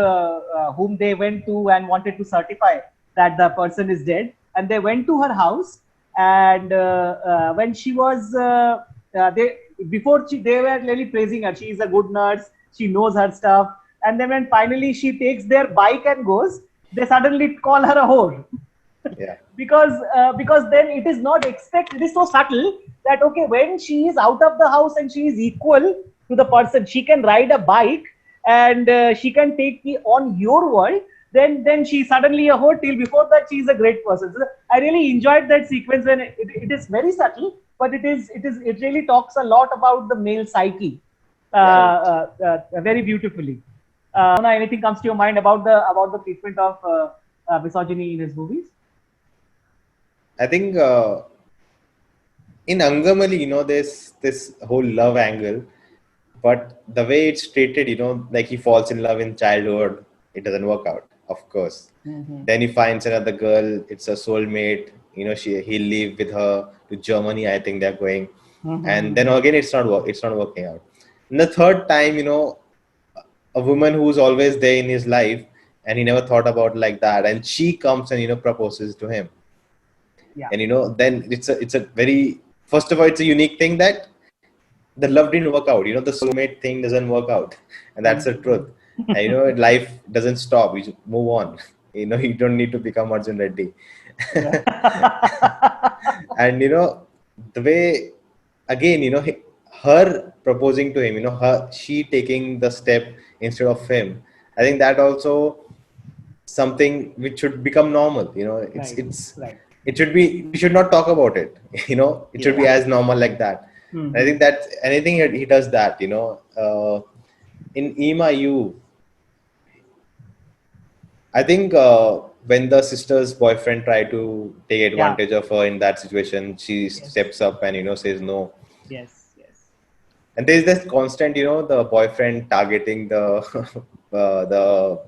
Speaker 1: whom they went to and wanted to certify that the person is dead, and they went to her house, and when she was they were really praising her. She is a good nurse, she knows her stuff, and then when finally she takes their bike and goes, they suddenly call her a whore.
Speaker 2: Yeah.
Speaker 1: because then it is not expected. It is so subtle that okay, when she is out of the house and she is equal to the person, she can ride a bike and she can take me on your world, then she's suddenly a whore. Till before that, she's a great person. So I really enjoyed that sequence when it is very subtle, but it really talks a lot about the male psyche, very beautifully. Nona, anything comes to your mind about the treatment of misogyny in his movies?
Speaker 2: I think in Angamaly, there's this whole love angle, but the way it's treated, like he falls in love in childhood, it doesn't work out, of course.
Speaker 1: Mm-hmm.
Speaker 2: Then he finds another girl, it's a soulmate, he'll leave with her to Germany, I think they're going.
Speaker 1: Mm-hmm.
Speaker 2: And then again, it's not working out. And the third time, a woman who's always there in his life, and he never thought about like that, and she comes and proposes to him.
Speaker 1: Yeah.
Speaker 2: And then it's a very, first of all, it's a unique thing that the love didn't work out. The soulmate thing doesn't work out, and that's the truth. And life doesn't stop. You just move on. You don't need to become Arjun Reddy.
Speaker 1: Yeah.
Speaker 2: And the way, again, her proposing to him, she taking the step instead of him. I think that also something which should become normal. It's
Speaker 1: right.
Speaker 2: It should be. We should not talk about it. It should be as normal like that.
Speaker 1: Mm-hmm.
Speaker 2: I think that anything he does that. In Imayu, I think when the sister's boyfriend tried to take advantage of her in that situation, she steps up and says no.
Speaker 1: Yes.
Speaker 2: And there's this constant, the boyfriend targeting the the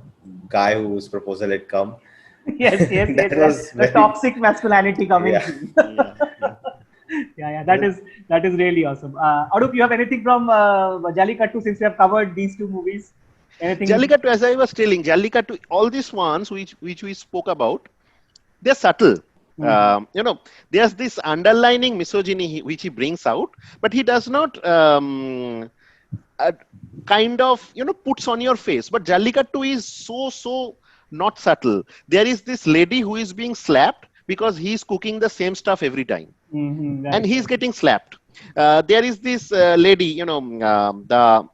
Speaker 2: guy whose proposal had come.
Speaker 1: Yes. The toxic masculinity coming. Yeah. That is really awesome. Arup, you have anything from Jallikattu, since we have covered these 2 movies? Anything?
Speaker 3: Jallikattu, as I was telling, Jallikattu, all these ones which we spoke about, they're subtle. Mm-hmm. There's this underlining misogyny which he brings out, but he does not kind of puts on your face. But Jallikattu is so not subtle. There is this lady who is being slapped because he's cooking the same stuff every time.
Speaker 1: Mm-hmm,
Speaker 3: and he's getting slapped. There is this lady, the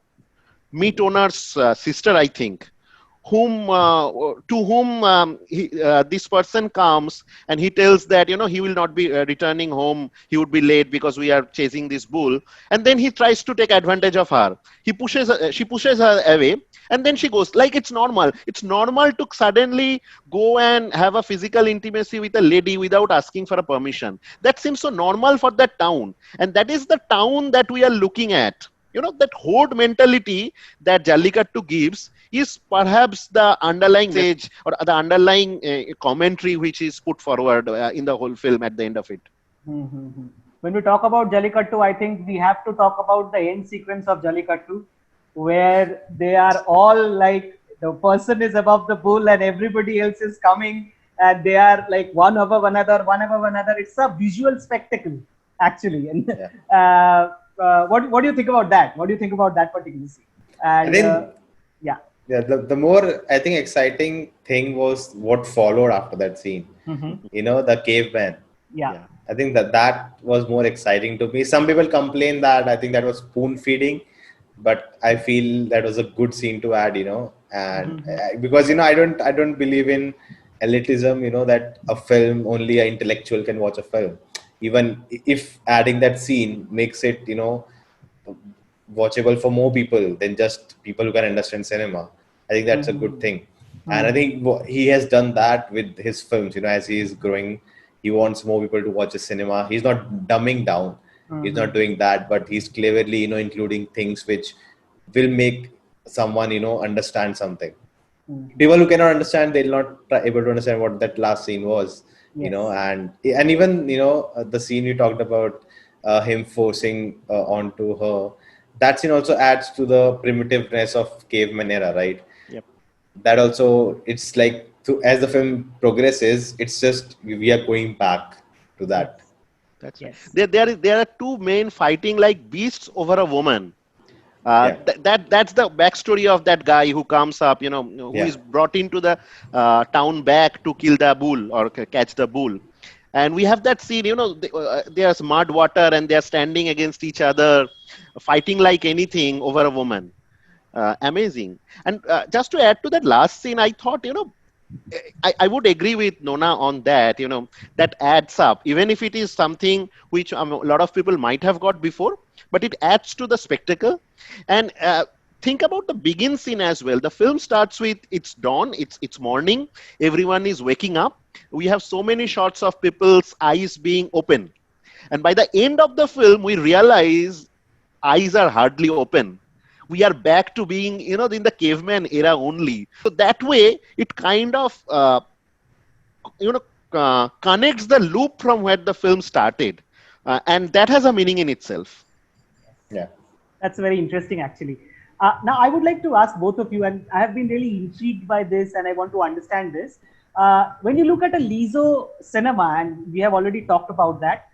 Speaker 3: meat owner's sister, I think, whom to whom this person comes, and he tells that he will not be returning home, he would be late because we are chasing this bull, and then he tries to take advantage of her. She pushes her away, and then she goes. Like, it's normal to suddenly go and have a physical intimacy with a lady without asking for a permission. That seems so normal for that town, and that is the town that we are looking at. That horde mentality that Jallikattu gives is perhaps the underlying message, or the underlying commentary which is put forward in the whole film at the end of it.
Speaker 1: Mm-hmm. When we talk about Jallikattu, I think we have to talk about the end sequence of Jallikattu, where they are all like, the person is above the bull and everybody else is coming, and they are like one above another, one above another. It's a visual spectacle, actually. And what do you think about that? What do you think about that particular scene? And
Speaker 2: I think,
Speaker 1: yeah.
Speaker 2: Yeah, the more I think exciting thing was what followed after that scene. The caveman.
Speaker 1: Yeah.
Speaker 2: I think that was more exciting to me. Some people complain that I think that was spoon feeding, but I feel that was a good scene to add. And because I don't believe in elitism. That a film only an intellectual can watch a film. Even if adding that scene makes it watchable for more people than just people who can understand cinema. I think that's a good thing. And I think he has done that with his films. As he is growing, he wants more people to watch his cinema. He's not dumbing down. He's not doing that, but he's cleverly, including things which will make someone, understand something. People who cannot understand, they'll not able to understand what that last scene was. And even, the scene you talked about, him forcing onto her, that scene also adds to the primitiveness of caveman era, right?
Speaker 3: Yep.
Speaker 2: That also, it's like, as the film progresses, it's just we are going back to that.
Speaker 3: That's right. There are two men fighting like beasts over a woman. That's the backstory of that guy who comes up, who is brought into the town back to kill the bull or catch the bull. And we have that scene, there's mud water and they're standing against each other, fighting like anything over a woman. Amazing. And just to add to that last scene, I thought, I would agree with Nona on that, that adds up, even if it is something which a lot of people might have got before, but it adds to the spectacle. And think about the begin scene as well. The film starts with it's dawn, it's morning, everyone is waking up. We have so many shots of people's eyes being open. And by the end of the film, we realize eyes are hardly open. We are back to being, in the caveman era only. So that way, it kind of, connects the loop from where the film started. And that has a meaning in itself.
Speaker 2: Yeah.
Speaker 1: That's very interesting, actually. Now, I would like to ask both of you, and I have been really intrigued by this, and I want to understand this. When you look at a Lijo cinema, and we have already talked about that,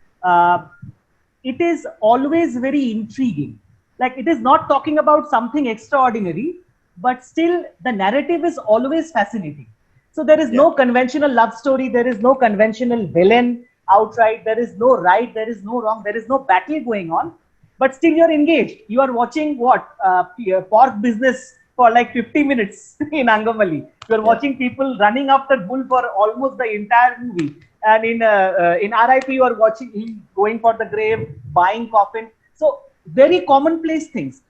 Speaker 1: it is always very intriguing. Like, it is not talking about something extraordinary, but still the narrative is always fascinating. So there is no conventional love story. There is no conventional villain outright. There is no right. There is no wrong. There is no battle going on. But still you're engaged. You are watching pork business for like 50 minutes in Angamaly. You're watching people running after bull for almost the entire movie. And in RIP, you are watching him going for the grave, buying coffin. So very commonplace things.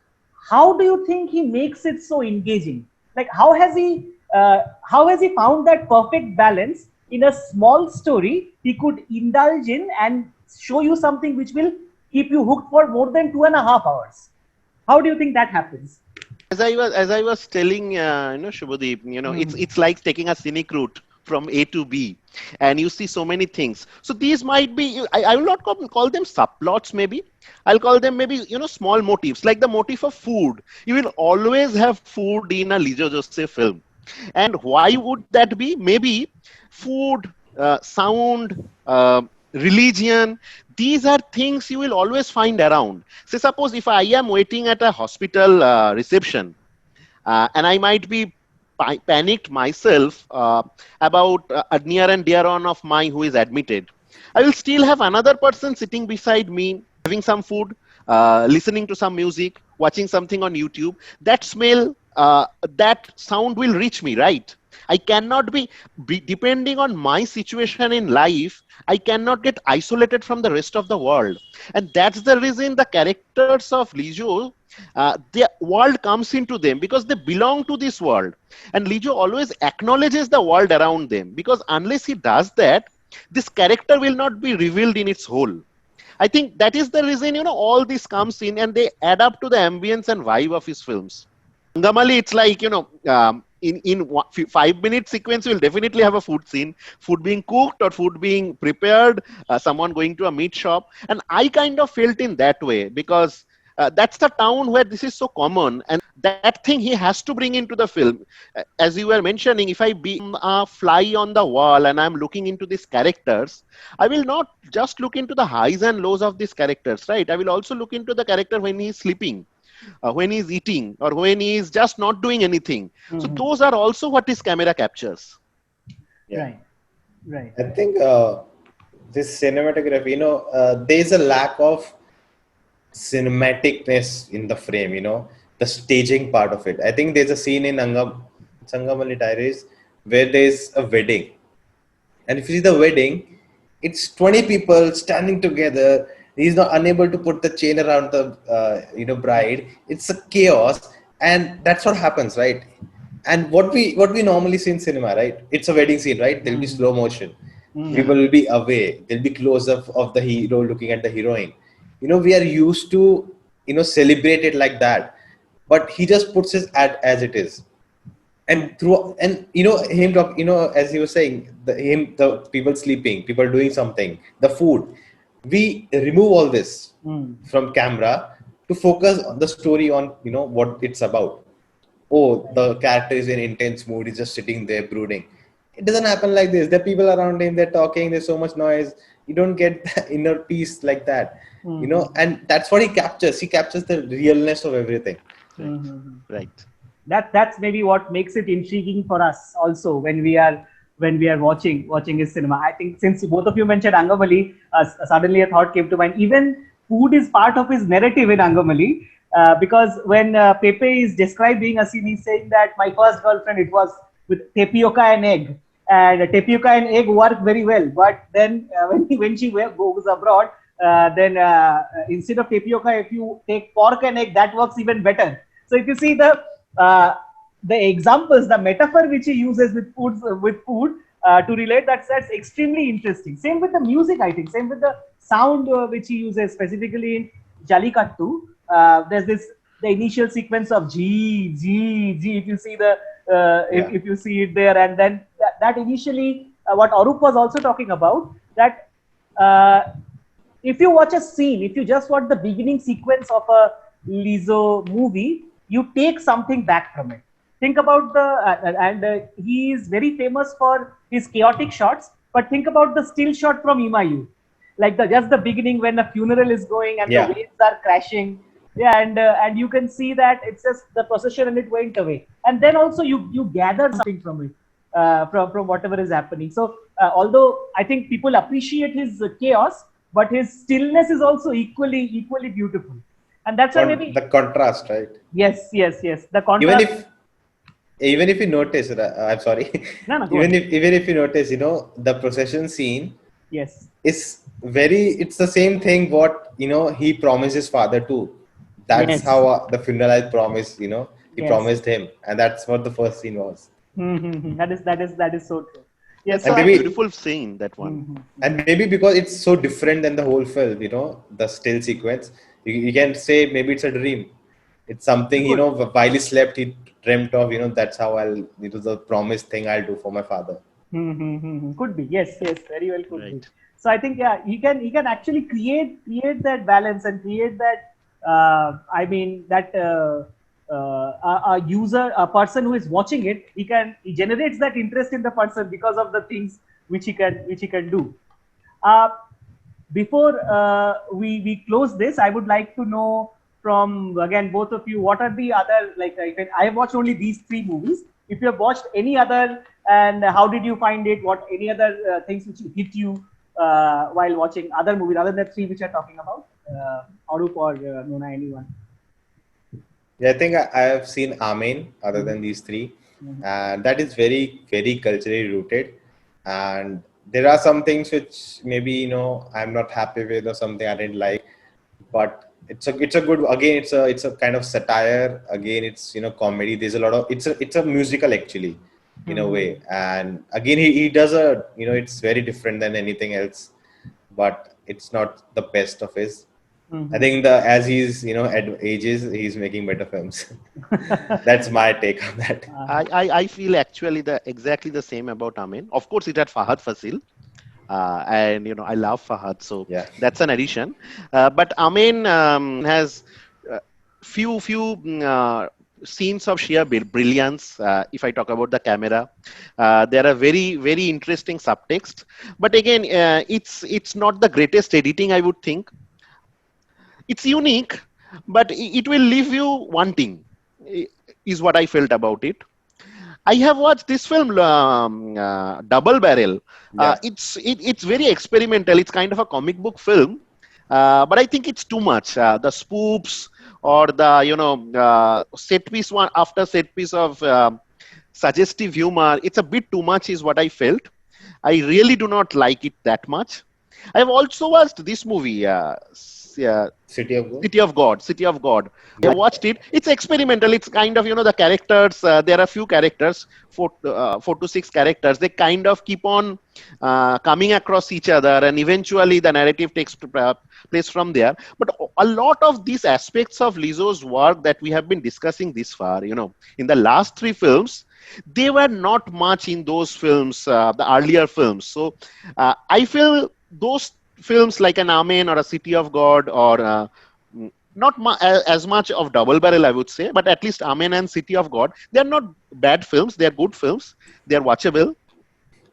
Speaker 1: How do you think he makes it so engaging? Like, how has he found that perfect balance in a small story he could indulge in and show you something which will keep you hooked for more than 2.5 hours? How do you think that happens?
Speaker 3: As I was telling, Shubhadeep, it's like taking a scenic route from A to B, and you see so many things. So these might be, I will not call them subplots, maybe. I'll call them maybe, small motifs, like the motif of food. You will always have food in a Lijo Jose film. And why would that be? Maybe food, sound, religion, these are things you will always find around. Say, suppose if I am waiting at a hospital reception, and I might be panicked myself about a near and dear one of mine who is admitted, I will still have another person sitting beside me, having some food, listening to some music, watching something on YouTube. That smell that sound will reach me, right? I cannot be depending on my situation in life. I cannot get isolated from the rest of the world. And that's the reason the characters of Lijo, the world comes into them because they belong to this world. And Lijo always acknowledges the world around them, because unless he does that, this character will not be revealed in its whole. I think that is the reason, all this comes in and they add up to the ambience and vibe of his films. Angamaly, it's like, in 5 minute sequence, you'll definitely have a food scene, food being cooked or food being prepared, someone going to a meat shop. And I kind of felt in that way because that's the town where this is so common. And that thing he has to bring into the film. As you were mentioning, if I be a fly on the wall and I'm looking into these characters, I will not just look into the highs and lows of these characters, right? I will also look into the character when he's sleeping, when he's eating, or when he's just not doing anything. So those are also what his camera captures.
Speaker 2: Yeah.
Speaker 1: Right. Right.
Speaker 2: I think this cinematography, there's a lack of cinematicness in the frame, the staging part of it. I think there's a scene in Angamaly Diaries where there's a wedding. And if you see the wedding, it's 20 people standing together. He's not unable to put the chain around the bride. It's a chaos, and that's what happens, right? And what we normally see in cinema, right? It's a wedding scene, right? There'll be slow motion. People will be away. There'll be close up of the hero looking at the heroine. We are used to celebrate it like that, but he just puts it as it is. And him talk, as he was saying, the people sleeping, people doing something, the food, we remove all this from camera to focus on the story, on what it's about. Oh, the character is in intense mood, he's just sitting there brooding. It doesn't happen like this. There are people around him, they're talking, there's so much noise, you don't get the inner peace like that. And that's what he captures. He captures the realness of everything.
Speaker 3: Right.
Speaker 1: That's maybe what makes it intriguing for us also when we are watching his cinema. I think since both of you mentioned Angamaly, suddenly a thought came to mind. Even food is part of his narrative in Angamaly, because when Pepe is describing a scene, he's saying that my first girlfriend, it was with tapioca and egg, and tapioca and egg work very well. But then when she goes abroad, then instead of tapioca, if you take pork and egg, that works even better. So if you see the examples, the metaphor which he uses with food to relate, that's extremely interesting. Same with the music, I think. Same with the sound which he uses, specifically in Jallikattu. There's the initial sequence of G. If you see if you see it there, and then that initially, what Arup was also talking about, that if you watch a scene, if you just watch the beginning sequence of a Lijo movie, you take something back from it. Think about he is very famous for his chaotic shots, but think about the still shot from Imayu, like just the beginning when a funeral is going and the waves are crashing. And you can see that it's just the procession and it went away. And then also you gather something from it, from whatever is happening. So although I think people appreciate his chaos, but his stillness is also equally beautiful. And that's why maybe
Speaker 2: the contrast, right?
Speaker 1: Yes. The contrast.
Speaker 2: Even if you notice, I'm sorry.
Speaker 1: No,
Speaker 2: even if you notice, the procession scene.
Speaker 1: Yes.
Speaker 2: It's the same thing what he promised his father too. That's how the funeral I promised. He promised him, and that's what the first scene was.
Speaker 1: That is so true. Yes,
Speaker 3: that's a beautiful scene, that one.
Speaker 2: And maybe because it's so different than the whole film, the still sequence, you can say maybe it's a dream. It's something, while he slept, he dreamt of, that's how it was the promised thing I'll do for my father.
Speaker 1: Could be. Yes, very well could be. So I think, he can actually create that balance and create that, a person who is watching it, he generates that interest in the person because of the things which he can do. Before we close this, I would like to know from, again, both of you, what are the other, I have watched only these 3 movies. If you have watched any other, and how did you find it? Any other things which hit you while watching other movies other than the 3 which are talking about? Arup or Nona, anyone?
Speaker 2: Yeah, I think I have seen Amen other than these three, and that is very, very culturally rooted. And there are some things which maybe I'm not happy with or something I didn't like, but it's a good, again, it's a kind of satire. Again, it's comedy. There's a lot of it's a musical actually in a way, and again he does a it's very different than anything else, but it's not the best of his. I think as he's ages, he's making better films. That's my take on that.
Speaker 3: I feel actually exactly the same about Amin. Of course, it had Fahad Fasil. And I love Fahad, so
Speaker 2: Yeah.
Speaker 3: that's an addition. But Amin has few scenes of sheer brilliance. If I talk about the camera, there are very very interesting subtext. But again, it's not the greatest editing, I would think. It's unique, but it will leave you wanting. Is what I felt about it. I have watched this film, Double Barrel.
Speaker 2: Yeah.
Speaker 3: It's very experimental. It's kind of a comic book film, but I think it's too much. The spoofs or the set piece one after set piece of suggestive humor. It's a bit too much, is what I felt. I really do not like it that much. I have also watched this movie.
Speaker 2: City of God.
Speaker 3: City of God. City of God. I watched it. It's experimental. It's kind of the characters. There are a few characters, four to six characters. They kind of keep on coming across each other, and eventually the narrative takes place from there. But a lot of these aspects of Lijo's work that we have been discussing this far, in the last three films, they were not much in those films, the earlier films. So I feel those films like an Amen or a City of God or not as much of Double Barrel, I would say, but at least Amen and City of God, they are not bad films. They are good films. They are watchable.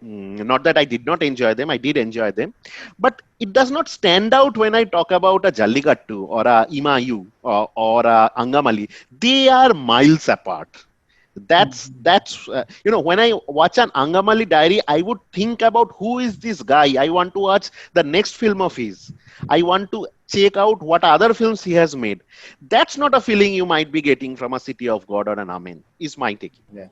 Speaker 3: Not that I did not enjoy them. I did enjoy them. But it does not stand out when I talk about a Jallikattu or a Imayu or a Angamaly. They are miles apart. That's when I watch an Angamaly diary, I would think about who is this guy. I want to watch the next film of his. I want to check out what other films he has made. That's not a feeling you might be getting from a City of God or an Amen, is my take.
Speaker 2: Yeah.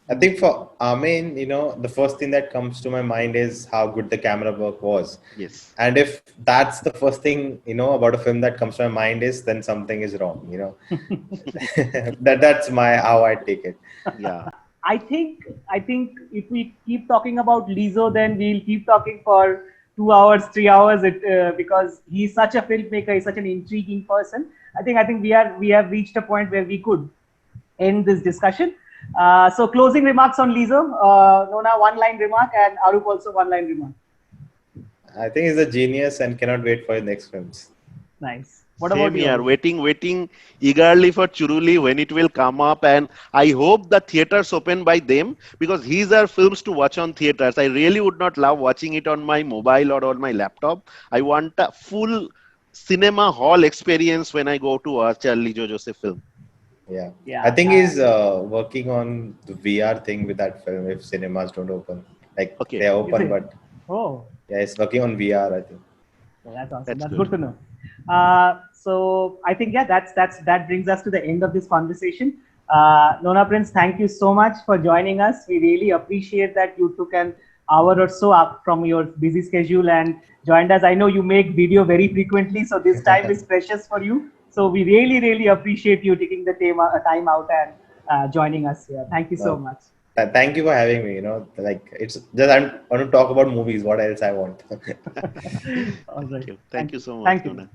Speaker 2: I think for Amen, the first thing that comes to my mind is how good the camera work was.
Speaker 3: Yes.
Speaker 2: And if that's the first thing, about a film that comes to my mind is, then something is wrong, that's how I take it.
Speaker 3: Yeah.
Speaker 1: I think if we keep talking about Lijo, then we'll keep talking for 2 hours, 3 hours. Because he's such a filmmaker, he's such an intriguing person. I think we have reached a point where we could end this discussion. So closing remarks on Lijo. Nona, one-line remark, and Arup also one-line remark.
Speaker 2: I think he's a genius and cannot wait for his next films.
Speaker 1: Nice. What
Speaker 3: Same
Speaker 1: about you?
Speaker 3: here, waiting eagerly for Churuli when it will come up, and I hope the theaters open by them, because these are films to watch on theaters. I really would not love watching it on my mobile or on my laptop. I want a full cinema hall experience when I go to watch a Lijo Jose film.
Speaker 2: Yeah.
Speaker 1: Yeah,
Speaker 2: I think he's working on the VR thing with that film if cinemas don't open. Like
Speaker 3: Okay.
Speaker 2: they're open, but yeah, he's working on VR, I think.
Speaker 1: Well, that's awesome.
Speaker 3: That's
Speaker 1: That's
Speaker 3: good.
Speaker 1: good to know. So I think that brings us to the end of this conversation. Nona Prince, thank you so much for joining us. We really appreciate that you took an hour or so up from your busy schedule and joined us. I know you make video very frequently, so this time is precious for you. So we really, really appreciate you taking the time out and joining us here. Thank you so much.
Speaker 2: Thank you for having me. Like it's just I want to talk about movies. What else I want?
Speaker 1: All right.
Speaker 3: Thank you so much,
Speaker 1: Thank you.
Speaker 3: Nona.